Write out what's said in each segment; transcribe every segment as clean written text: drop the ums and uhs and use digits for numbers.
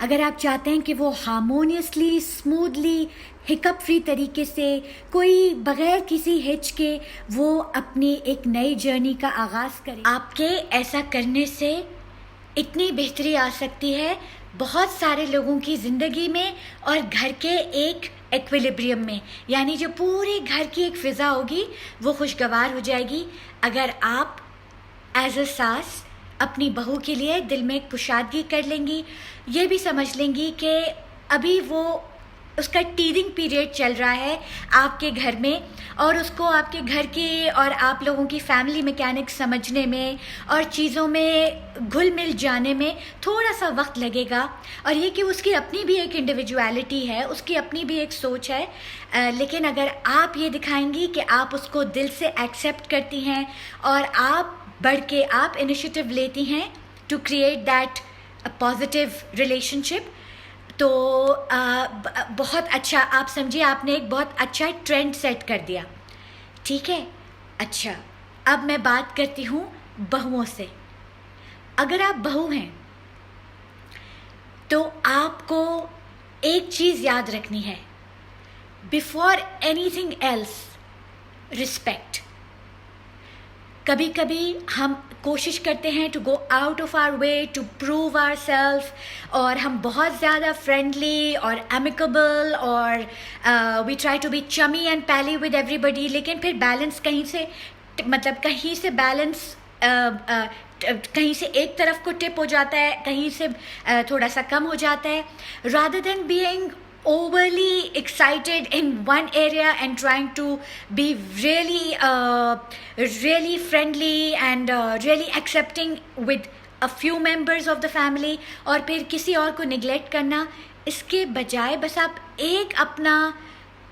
اگر آپ چاہتے ہیں کہ وہ ہارمونیسلی اسموتھلی ہکپ فری طریقے سے کوئی بغیر کسی ہچ کے وہ اپنی ایک نئی جرنی کا آغاز کرے، آپ کے ایسا کرنے سے اتنی بہتری آ سکتی ہے بہت سارے لوگوں کی زندگی میں اور گھر کے ایک ایکویلیبریم میں، یعنی جو پورے گھر کی ایک فضا ہوگی وہ خوشگوار ہو جائے گی اگر آپ ایز اے ساس اپنی بہو کے لیے دل میں ایک کشادگی کر لیں گی، یہ بھی سمجھ لیں گی کہ ابھی وہ اس کا ٹیدنگ پیریڈ چل رہا ہے آپ کے گھر میں، اور اس کو آپ کے گھر کے اور آپ لوگوں کی فیملی میکینکس سمجھنے میں اور چیزوں میں گھل مل جانے میں تھوڑا سا وقت لگے گا، اور یہ کہ اس کی اپنی بھی ایک انڈیویجویلٹی ہے، اس کی اپنی بھی ایک سوچ ہے، لیکن اگر آپ یہ دکھائیں گی کہ آپ اس کو دل سے ایکسیپٹ کرتی ہیں اور آپ بڑھ کے آپ انیشیٹو لیتی ہیں to create that positive relationship, تو بہت اچھا، آپ سمجھیے آپ نے ایک بہت اچھا ٹرینڈ سیٹ کر دیا، ٹھیک ہے؟ اچھا، اب میں بات کرتی ہوں بہوؤں سے۔ اگر آپ بہو ہیں تو آپ کو ایک چیز یاد رکھنی ہے، before anything else, respect. کبھی کبھی ہم کوشش کرتے ہیں to go out of our way to prove ourself, اور ہم بہت زیادہ فرینڈلی اور امیکیبل اور we try to be chummy and pally with everybody, لیکن پھر بیلنس کہیں سے بیلنس کہیں سے ایک طرف کو ٹپ ہو جاتا ہے، کہیں سے تھوڑا سا کم ہو جاتا ہے، rather than being overly excited in one area and trying to be really friendly and really accepting with a few members of the family اور پھر کسی اور کو نگلیکٹ کرنا، اس کے بجائے بس آپ ایک اپنا،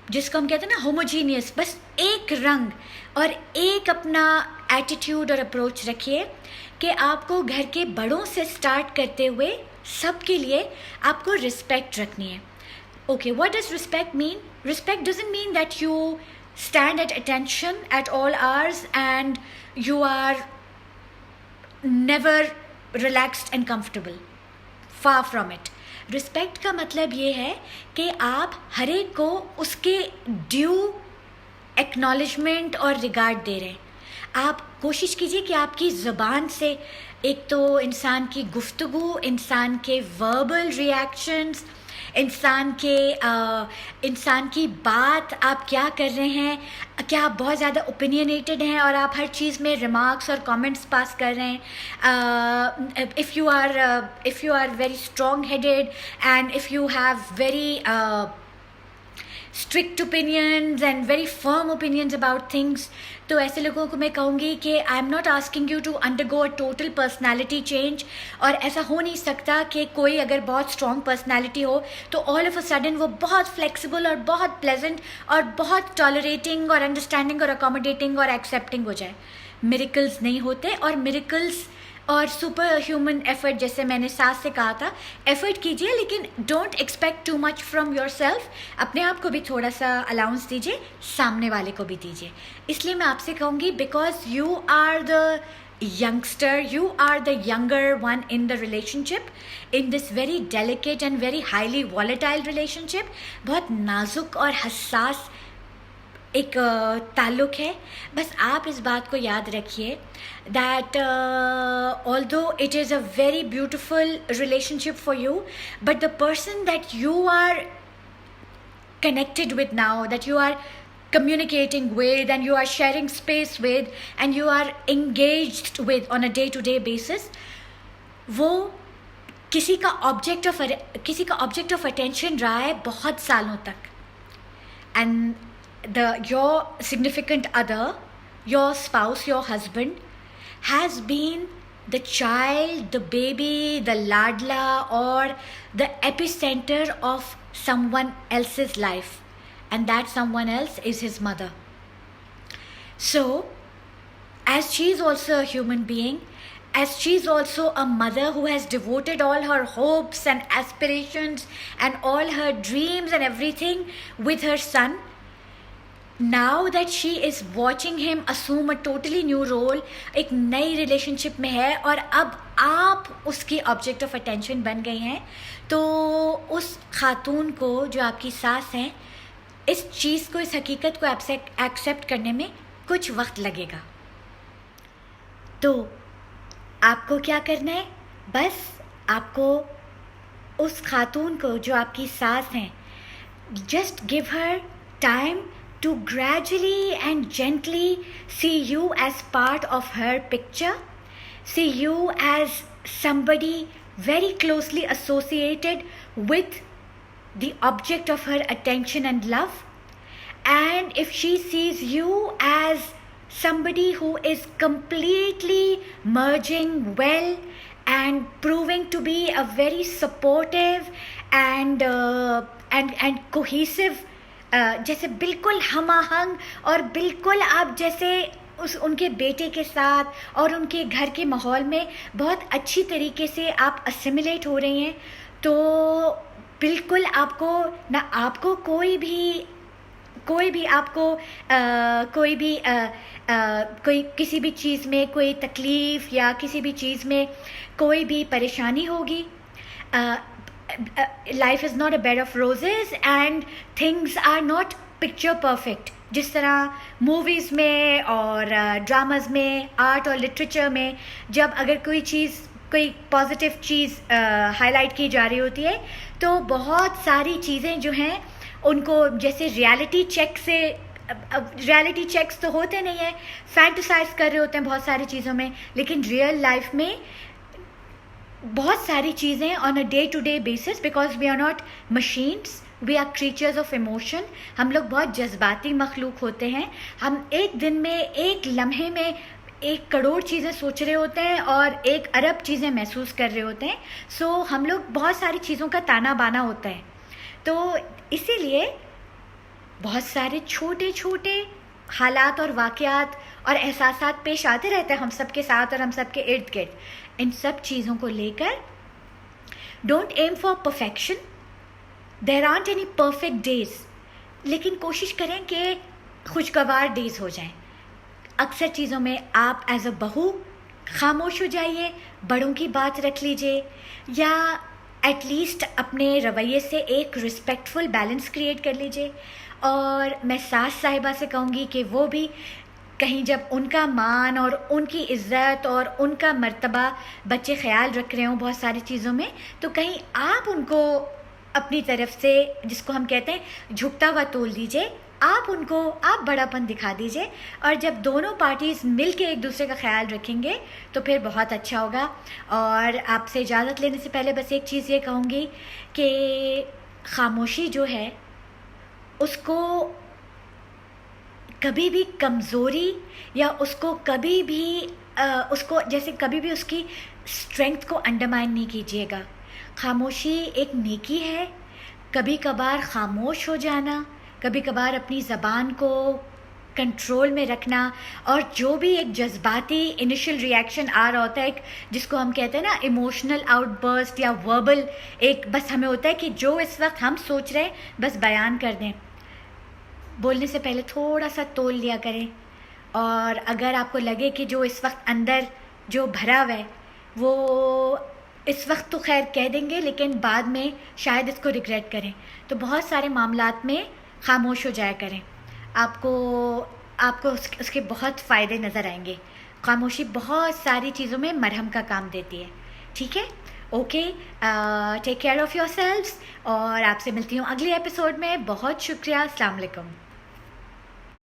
جس کو ہم کہتے ہیں نا ہوموجینیس، بس ایک رنگ اور ایک اپنا ایٹیٹیوڈ اور اپروچ رکھیے کہ آپ کو گھر کے بڑوں سے سٹارٹ کرتے ہوئے سب کے لیے آپ کو رسپیکٹ رکھنی ہے۔ Okay, what does respect mean? Respect doesn't mean that you stand at attention at all hours and you are never relaxed and comfortable. Far from it. Respect کا مطلب یہ ہے کہ آپ ہر ایک کو اس کے ڈیو ایکنالجمنٹ اور ریگارڈ دے رہے ہیں۔ آپ کوشش کیجئے کہ آپ کی زبان سے، ایک تو انسان کی گفتگو، انسان کے وربل ریاکشنز، انسان کی بات، آپ کیا کر رہے ہیں، کیا آپ بہت زیادہ اوپینینیٹڈ ہیں اور آپ ہر چیز میں ریمارکس اور کامنٹس پاس کر رہے ہیں، if you are very strong headed and if you have very strict opinions and very firm opinions about things، تو ایسے لوگوں کو میں کہوں گی کہ I am not asking you to undergo a total personality change, اور ایسا ہو نہیں سکتا کہ کوئی اگر بہت اسٹرانگ پرسنالٹی ہو تو آل آف اے سڈن وہ بہت فلیکسیبل اور بہت پلیزنٹ اور بہت ٹالریٹنگ اور انڈرسٹینڈنگ اور اکوموڈیٹنگ اور ایکسیپٹنگ ہو جائے۔ میریکلز نہیں ہوتے، اور میریکلز اور سپر ہیومن ایفرٹ، جیسے میں نے ساس سے کہا تھا، ایفرٹ کیجیے لیکن don't expect too much from your self, اپنے آپ کو بھی تھوڑا سا الاؤنس دیجیے، سامنے والے کو بھی دیجیے۔ اس لیے میں آپ سے کہوں گی because you are the youngster, you are the younger one in the relationship, in this very delicate and very highly volatile relationship. بہت نازک اور حساس ایک تعلق ہے۔ بس آپ اس بات کو یاد رکھیے that although it is a very beautiful relationship for you, but the person that you are connected with now, that you are communicating with and you are sharing space with and you are engaged with on a day-to-day basis, وہ کسی کا object of attention رہا ہے بہت سالوں تک، and your significant other, your spouse, your husband has been the child, the baby, the ladla or the epicenter of someone else's life, and that someone else is his mother. So as she is also a human being, as she is also a mother who has devoted all her hopes and aspirations and all her dreams and everything with her son, now that she is watching him assume a totally new role, ایک نئی relation شپ میں ہے اور اب آپ اس کی object of attention بن گئی ہیں، تو اس خاتون کو جو آپ کی ساس ہیں اس چیز کو، اس حقیقت کو ایکسیپٹ کرنے میں کچھ وقت لگے گا. تو آپ کو کیا کرنا ہے؟ بس آپ کو اس خاتون کو جو آپ کی ساس ہیں، just give her time to gradually and gently see you as part of her picture, see you as somebody very closely associated with the object of her attention and love. And if she sees you as somebody who is completely merging well and proving to be a very supportive and cohesive, جیسے بالکل ہم آہنگ اور بالکل آپ جیسے ان کے بیٹے کے ساتھ اور ان کے گھر کے ماحول میں بہت اچھی طریقے سے آپ اسیملیٹ ہو رہی ہیں، تو بالکل آپ کو نہ آپ کو کوئی کسی بھی چیز میں کوئی تکلیف یا کسی بھی چیز میں کوئی بھی پریشانی ہوگی. Life is not a bed of roses and things are not picture perfect. جس طرح موویز میں اور ڈراماز میں، آرٹ اور لٹریچر میں جب اگر کوئی پازیٹیو چیز ہائی لائٹ کی جا رہی ہوتی ہے تو بہت ساری چیزیں جو ہیں ان کو جیسے ریالٹی چیکس تو ہوتے نہیں ہیں، فینٹسائز کر رہے ہوتے ہیں بہت ساری چیزوں میں، لیکن ریئل لائف میں بہت ساری چیزیں on a day to day basis, because we are not machines, we are creatures of emotion. ہم لوگ بہت جذباتی مخلوق ہوتے ہیں. ہم ایک دن میں، ایک لمحے میں 1 کروڑ چیزیں سوچ رہے ہوتے ہیں اور 1 ارب چیزیں محسوس کر رہے ہوتے ہیں. سو ہم لوگ بہت ساری چیزوں کا تانا بانا ہوتا ہے. تو اسی لیے بہت سارے چھوٹے چھوٹے حالات اور واقعات اور احساسات پیش آتے رہتے ہیں ہم سب کے ساتھ اور ہم سب کے ارد گرد. ان سب چیزوں کو لے کر don't aim for perfection. There aren't any perfect days, لیکن کوشش کریں کہ خوشگوار ڈیز ہو جائیں. اکثر چیزوں میں آپ ایز اے بہو خاموش ہو جائیے، بڑوں کی بات رکھ لیجئے، یا ایٹ لیسٹ اپنے رویے سے ایک رسپیکٹفل بیلنس کریٹ کر لیجئے. اور میں ساس صاحبہ سے کہوں گی کہ وہ بھی کہیں جب ان کا مان اور ان کی عزت اور ان کا مرتبہ بچے خیال رکھ رہے ہوں بہت ساری چیزوں میں، تو کہیں آپ ان کو اپنی طرف سے، جس کو ہم کہتے ہیں جھکتا ہوا تول دیجئے. آپ بڑا پن دکھا دیجئے، اور جب دونوں پارٹیز مل کے ایک دوسرے کا خیال رکھیں گے تو پھر بہت اچھا ہوگا. اور آپ سے اجازت لینے سے پہلے بس ایک چیز یہ کہوں گی کہ خاموشی جو ہے اس کو کبھی بھی کمزوری یا اس کو کبھی بھی اس کی اسٹرینگتھ کو انڈرمائن نہیں کیجیے گا. خاموشی ایک نیکی ہے. کبھی کبھار خاموش ہو جانا، کبھی کبھار اپنی زبان کو کنٹرول میں رکھنا، اور جو بھی ایک جذباتی انیشل ریئیکشن آ رہا ہوتا ہے، ایک جس کو ہم کہتے ہیں نا ایموشنل آؤٹ برسٹ یا وربل، ایک بس ہمیں ہوتا ہے کہ جو اس وقت ہم سوچ رہے ہیں بس بیان کر دیں. بولنے سے پہلے تھوڑا سا تول لیا کریں. اور اگر آپ کو لگے کہ جو اس وقت اندر جو بھرا ہوا ہے وہ اس وقت تو خیر کہہ دیں گے، لیکن بعد میں شاید اس کو ریگریٹ کریں، تو بہت سارے معاملات میں خاموش ہو جایا کریں. آپ کو اس کے بہت فائدے نظر آئیں گے. خاموشی بہت ساری چیزوں میں مرہم کا کام دیتی ہے. ٹھیک ہے، okay, take care of your سیلفس، اور آپ سے ملتی ہوں اگلے ایپیسوڈ میں. بہت شکریہ. السلام علیکم.